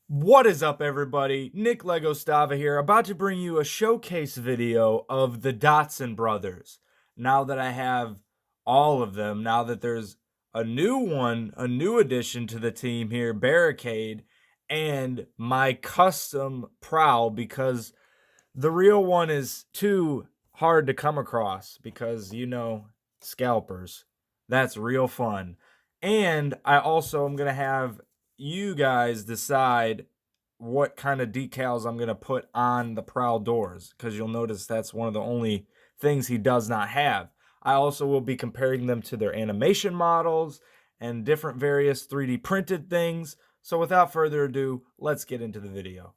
What is up, everybody? nicklegostava here, about to bring you a showcase video of the Datsun Brothers. Now that I have all of them, now that there's a new one, a new addition to the team here, Barricade, and my custom Prowl, because the real one is too hard to come across because, scalpers. That's real fun. And I also am going to have you guys decide what kind of decals I'm going to put on the Prowl doors, because you'll notice that's one of the only things he does not have. I also will be comparing them to their animation models and different various 3D printed things. So without further ado, let's get into the video.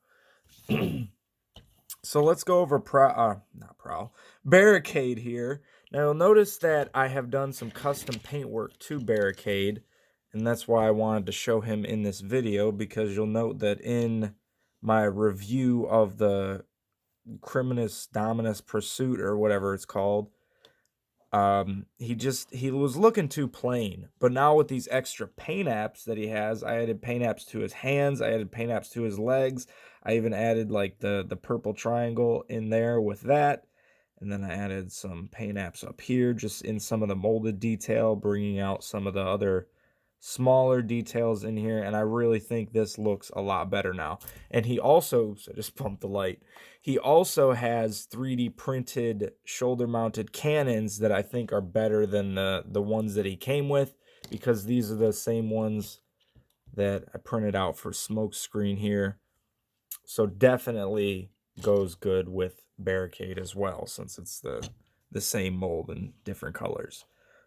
So let's go over Barricade here. Now you'll notice that I have done some custom paint work to Barricade, and that's why I wanted to show him in this video, because you'll note that in my review of the Criminus Dominus Pursuit, or whatever it's called, he was looking too plain. But now with these extra paint apps that he has, I added paint apps to his hands, I added paint apps to his legs, I even added like the purple triangle in there with that, and then I added some paint apps up here just in some of the molded detail, bringing out some of the other smaller details in here, and I really think this looks a lot better now. And he also, so just bumped the light, he also has 3D printed shoulder mounted cannons that I think are better than the ones that he came with, because these are the same ones that I printed out for Smokescreen here. So definitely goes good with Barricade as well, since it's the same mold in different colors.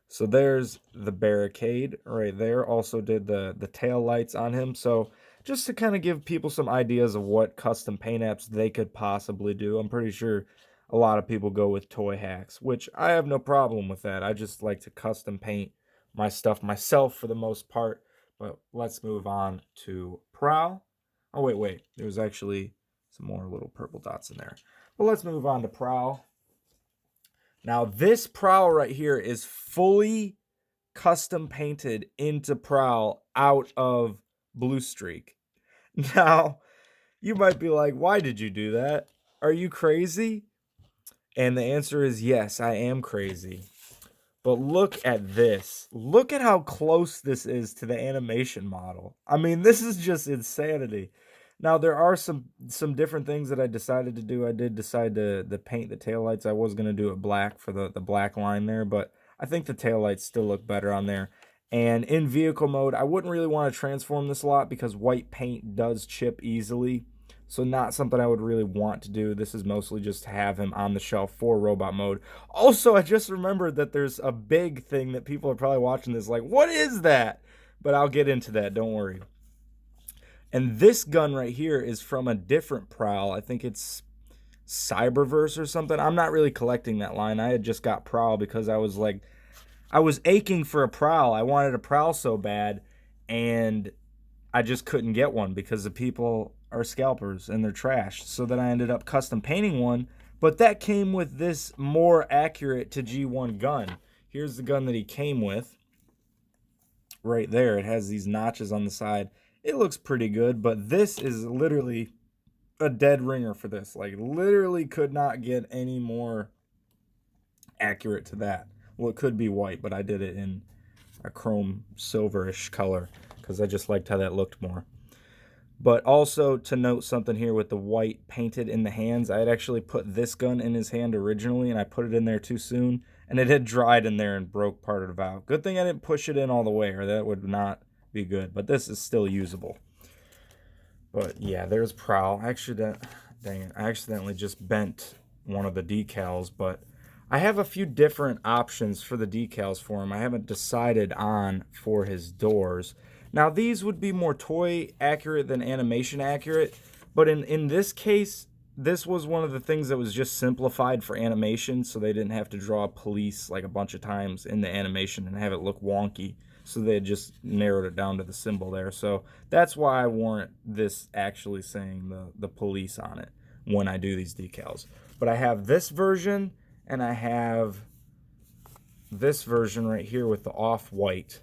So there's the Barricade right there. Also did the tail lights on him. So just to kind of give people some ideas of what custom paint apps they could possibly do. I'm pretty sure a lot of people go with toy hacks, which I have no problem with that. I just like to custom paint my stuff myself for the most part. But let's move on to Prowl. Oh, wait. There was actually some more little purple dots in there. But let's move on to Prowl. Now, this Prowl right here is fully custom painted into Prowl out of Bluestreak. Now, you might be like, why did you do that? Are you crazy? And the answer is yes, I am crazy. But look at this. Look at how close this is to the animation model. I mean, this is just insanity. Now, there are some different things that I decided to do. I did decide to paint the taillights. I was going to do it black for the black line there, but I think the taillights still look better on there. And in vehicle mode, I wouldn't really want to transform this a lot because white paint does chip easily. So not something I would really want to do. This is mostly just to have him on the shelf for robot mode. Also, I just remembered that there's a big thing that people are probably watching this like, what is that? But I'll get into that, don't worry. And this gun right here is from a different Prowl. I think it's Cyberverse or something. I'm not really collecting that line. I had just got Prowl because I was like, I was aching for a Prowl. I wanted a Prowl so bad, and I just couldn't get one because the people are scalpers and they're trash. So then I ended up custom painting one, but that came with this more accurate to G1 gun. Here's the gun that he came with. Right there, it has these notches on the side. It looks pretty good, but this is literally a dead ringer for this. Like, literally could not get any more accurate to that. Well, it could be white, but I did it in a chrome silverish color because I just liked how that looked more. But also to note something here with the white painted in the hands, I had actually put this gun in his hand originally, and I put it in there too soon, and it had dried in there and broke part of the valve. Good thing I didn't push it in all the way, or that would not be good. But this is still usable. But yeah, there's Prowl. Dang it, I accidentally just bent one of the decals, but I have a few different options for the decals for him. I haven't decided on for his doors. Now, these would be more toy accurate than animation accurate, but in this case, this was one of the things that was just simplified for animation, so they didn't have to draw police like a bunch of times in the animation and have it look wonky. So they just narrowed it down to the symbol there. So that's why I warrant this actually saying the police on it when I do these decals. But I have this version, and I have this version right here with the off-white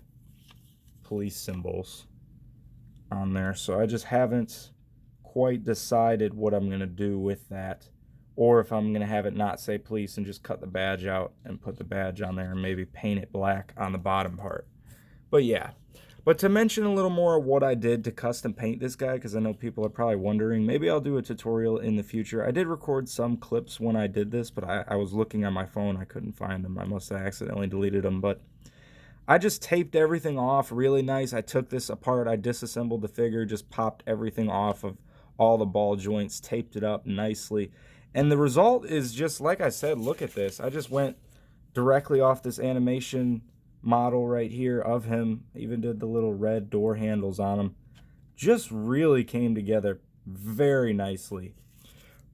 police symbols on there. So I just haven't quite decided what I'm going to do with that, or if I'm going to have it not say police and just cut the badge out and put the badge on there and maybe paint it black on the bottom part. But yeah. But to mention a little more of what I did to custom paint this guy, because I know people are probably wondering, maybe I'll do a tutorial in the future. I did record some clips when I did this, but I was looking on my phone. I couldn't find them. I must have accidentally deleted them. But I just taped everything off really nice. I took this apart. I disassembled the figure, just popped everything off of all the ball joints, taped it up nicely. And the result is just, like I said, look at this. I just went directly off this animation model right here of him. Even did the little red door handles on him. Just really came together very nicely.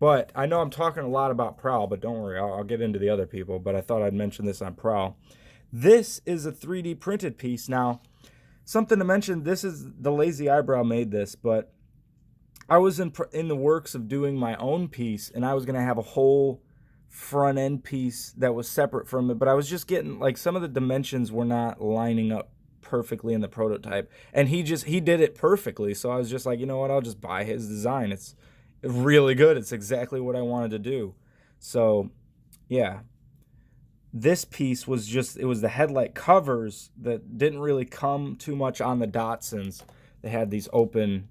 But I know I'm talking a lot about Prowl, but don't worry, I'll get into the other people. But I thought I'd mention this on Prowl. This is a 3D printed piece. Now, something to mention, this is the Lazy Eyebrow made this, but I was in the works of doing my own piece, and I was going to have a whole front end piece that was separate from it, but I was just getting, like, some of the dimensions were not lining up perfectly in the prototype, and he did it perfectly. So I was just like, you know what, I'll just buy his design. It's really good. It's exactly what I wanted to do. So yeah, this piece was just, it was the headlight covers that didn't really come too much on the Datsuns. They had these open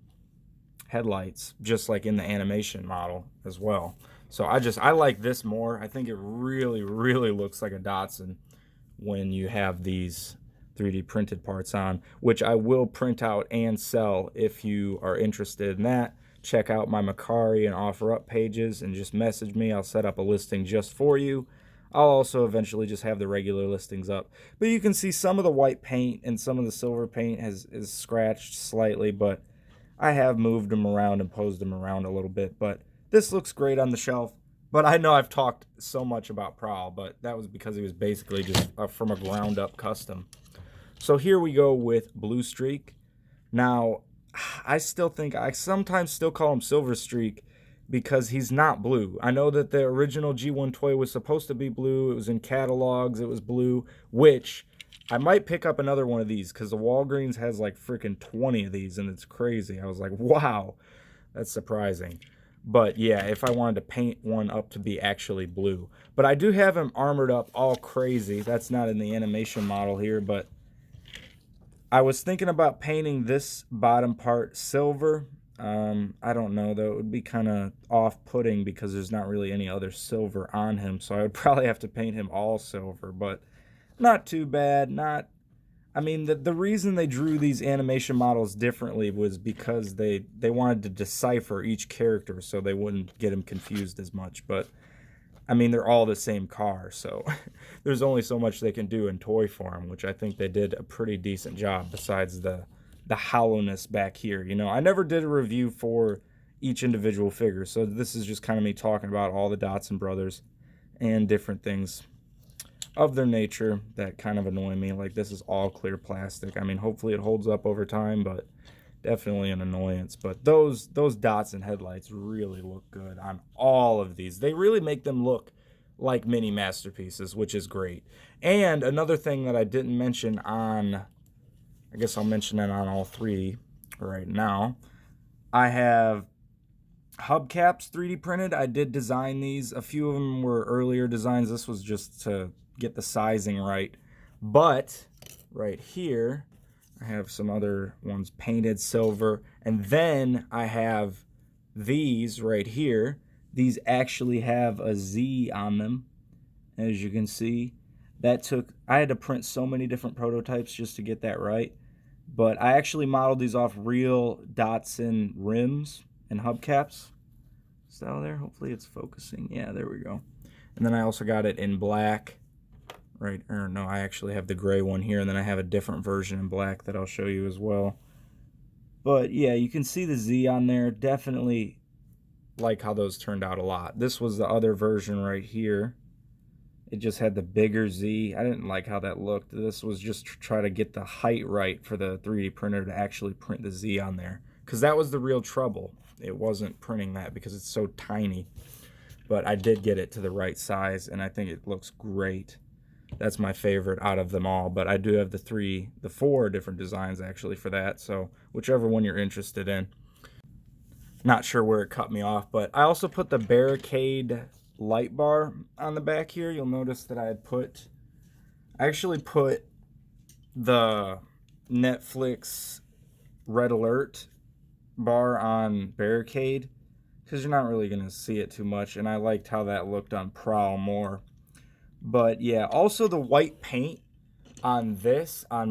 headlights just like in the animation model as well. So I like this more. I think it really looks like a Datsun when you have these 3D printed parts on, which I will print out and sell. If you are interested in that, check out my Macari and OfferUp pages and just message me. I'll set up a listing just for you. I'll also eventually just have the regular listings up. But you can see some of the white paint and some of the silver paint is scratched slightly, but I have moved them around and posed them around a little bit. But this looks great on the shelf. But I know I've talked so much about Prowl, but that was because he was basically just from a ground up custom. So here we go with Bluestreak. Now, I sometimes still call him Silver Streak because he's not blue. I know that the original G1 toy was supposed to be blue. It was in catalogs. It was blue, which I might pick up another one of these because the Walgreens has like freaking 20 of these, and it's crazy. I was like, wow, that's surprising. But yeah, if I wanted to paint one up to be actually blue. But I do have him armored up all crazy. That's not in the animation model here, but I was thinking about painting this bottom part silver. I don't know, though. It would be kind of off-putting because there's not really any other silver on him. So I would probably have to paint him all silver, but not too bad. I mean, the reason they drew these animation models differently was because they wanted to decipher each character so they wouldn't get them confused as much. But I mean, they're all the same car, so there's only so much they can do in toy form, which I think they did a pretty decent job besides the hollowness back here. You know, I never did a review for each individual figure, so this is just kind of me talking about all the Datsun Brothers and different things of their nature that kind of annoy me. Like, this is all clear plastic. I mean, hopefully it holds up over time, but definitely an annoyance. But those Datsun headlights really look good on all of these. They really make them look like mini masterpieces, which is great. And another thing that I didn't mention on, I guess I'll mention it on all three right now, I have hubcaps 3D printed. I did design these. A few of them were earlier designs. This was just to get the sizing right. But right here, I have some other ones painted silver. And then I have these right here. These actually have a Z on them, as you can see. I had to print so many different prototypes just to get that right. But I actually modeled these off real Datsun rims and hubcaps. Style there. Hopefully it's focusing. Yeah, there we go. And then I also got it in black. Right, or no, I actually have the gray one here, and then I have a different version in black that I'll show you as well. But yeah, you can see the Z on there. Definitely like how those turned out a lot. This was the other version right here. It just had the bigger Z. I didn't like how that looked. This was just to try to get the height right for the 3D printer to actually print the Z on there, because that was the real trouble. It wasn't printing that because it's so tiny. But I did get it to the right size, and I think it looks great. That's my favorite out of them all, but I do have the 4 different designs actually for that, so whichever one you're interested in. Not sure where it cut me off, but I also put the Barricade light bar on the back here. You'll notice that I actually put the Netflix red alert bar on Barricade because you're not really going to see it too much, and I liked how that looked on Prowl more. But yeah, also the white paint on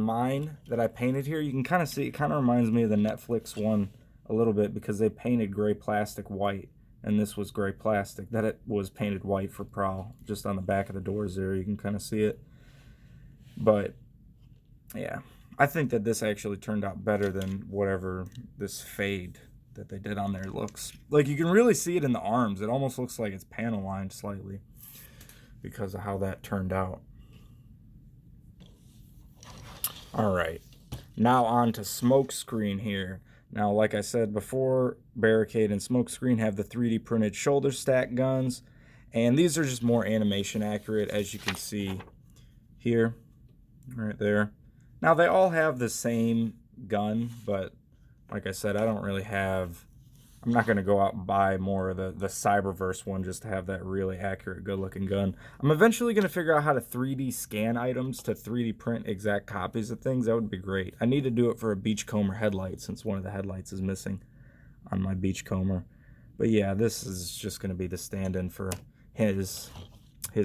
mine that I painted here, you can kind of see, it kind of reminds me of the Netflix one a little bit because they painted gray plastic white, and this was gray plastic that it was painted white for Prowl. Just on the back of the doors there, you can kind of see it. But yeah, I think that this actually turned out better than whatever this fade that they did on there looks. Like, you can really see it in the arms. It almost looks like it's panel lined slightly because of how that turned out. Alright, now on to Smokescreen here. Now, like I said before, Barricade and Smokescreen have the 3D printed shoulder stack guns, and these are just more animation accurate, as you can see here, right there. Now, they all have the same gun, but like I said, I don't really have... I'm not going to go out and buy more of the Cyberverse one just to have that really accurate, good-looking gun. I'm eventually going to figure out how to 3D scan items to 3D print exact copies of things. That would be great. I need to do it for a Beachcomber headlight since one of the headlights is missing on my Beachcomber. But yeah, this is just going to be the stand-in for his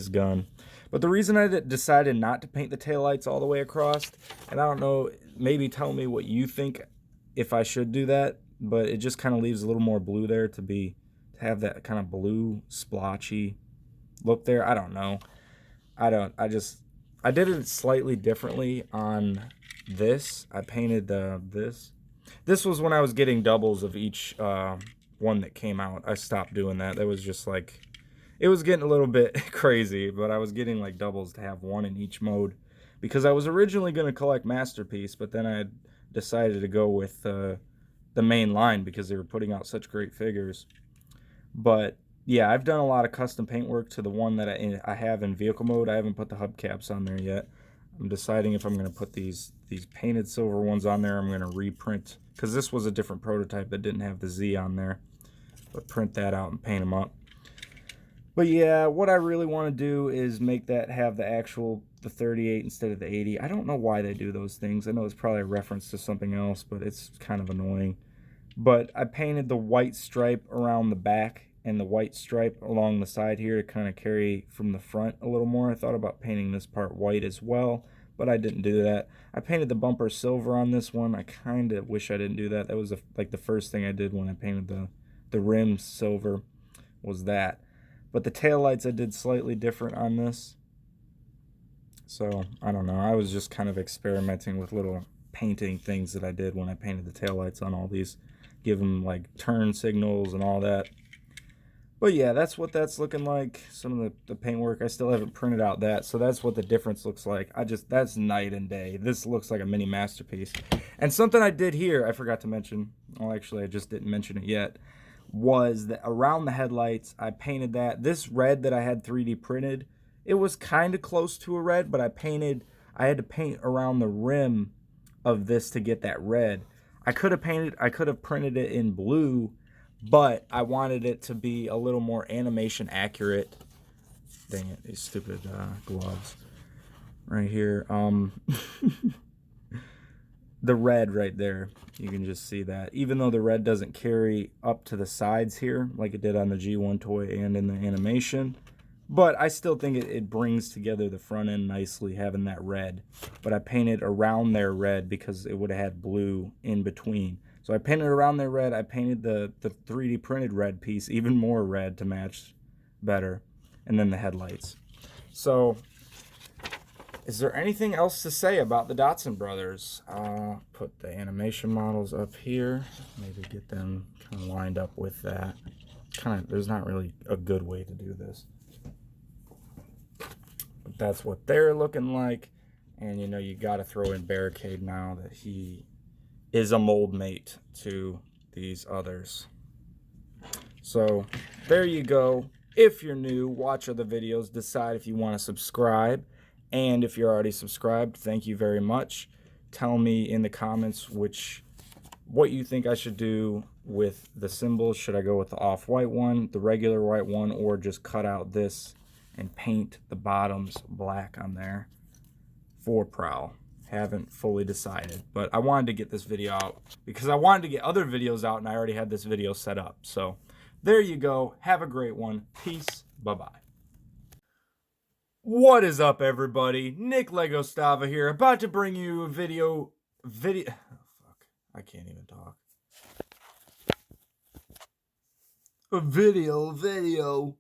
gun. But the reason I decided not to paint the taillights all the way across, and I don't know, maybe tell me what you think if I should do that, but it just kind of leaves a little more blue there to have that kind of blue splotchy look there. I don't know. I did it slightly differently on this. I painted this. This was when I was getting doubles of each one that came out. I stopped doing that. That was just like, it was getting a little bit crazy, but I was getting like doubles to have one in each mode because I was originally going to collect Masterpiece, but then I decided to go with the main line because they were putting out such great figures. But yeah, I've done a lot of custom paint work to the one that I have in vehicle mode. I haven't put the hubcaps on there yet. I'm deciding if I'm going to put these painted silver ones on there. I'm going to reprint, because this was a different prototype that didn't have the Z on there, but print that out and paint them up. But yeah, what I really want to do is make that have the 38 instead of the 80. I don't know why they do those things. I know it's probably a reference to something else, but it's kind of annoying. But I painted the white stripe around the back and the white stripe along the side here to kind of carry from the front a little more. I thought about painting this part white as well, but I didn't do that. I painted the bumper silver on this one. I kind of wish I didn't do that. That was like the first thing I did when I painted the rim silver, was that. But the taillights I did slightly different on this. So, I don't know. I was just kind of experimenting with little painting things that I did when I painted the taillights on all these. Give them like turn signals and all that. But yeah, that's what that's looking like. Some of the paintwork, I still haven't printed out that. So that's what the difference looks like. That's night and day. This looks like a mini masterpiece. And something I did here, I forgot to mention. Well, actually, I just didn't mention it yet. Was that around the headlights, I painted that. This red that I had 3D printed, it was kind of close to a red, but I had to paint around the rim of this to get that red. I could have printed it in blue, but I wanted it to be a little more animation accurate. Dang it, these stupid gloves right here. The red right there, you can just see that. Even though the red doesn't carry up to the sides here, like it did on the G1 toy and in the animation, but I still think it brings together the front end nicely, having that red. But I painted around their red because it would have had blue in between. So I painted around their red. I painted the 3D printed red piece even more red to match better. And then the headlights. So, is there anything else to say about the Datsun Brothers? Put the animation models up here. Maybe get them kind of lined up with that. There's not really a good way to do this. But that's what they're looking like. And you know, you got to throw in Barricade now that he is a mold mate to these others. So there you go. If you're new, watch other videos, decide if you want to subscribe. And if you're already subscribed, thank you very much. Tell me in the comments which what you think I should do with the symbols. Should I go with the off-white one, the regular white one, or just cut out this and paint the bottoms black on there for Prowl? Haven't fully decided, but I wanted to get this video out because I wanted to get other videos out and I already had this video set up. So there you go. Have a great one. Peace. Bye-bye. What is up, everybody? Nicklegostava here, about to bring you a video. Oh, fuck. I can't even talk. A video.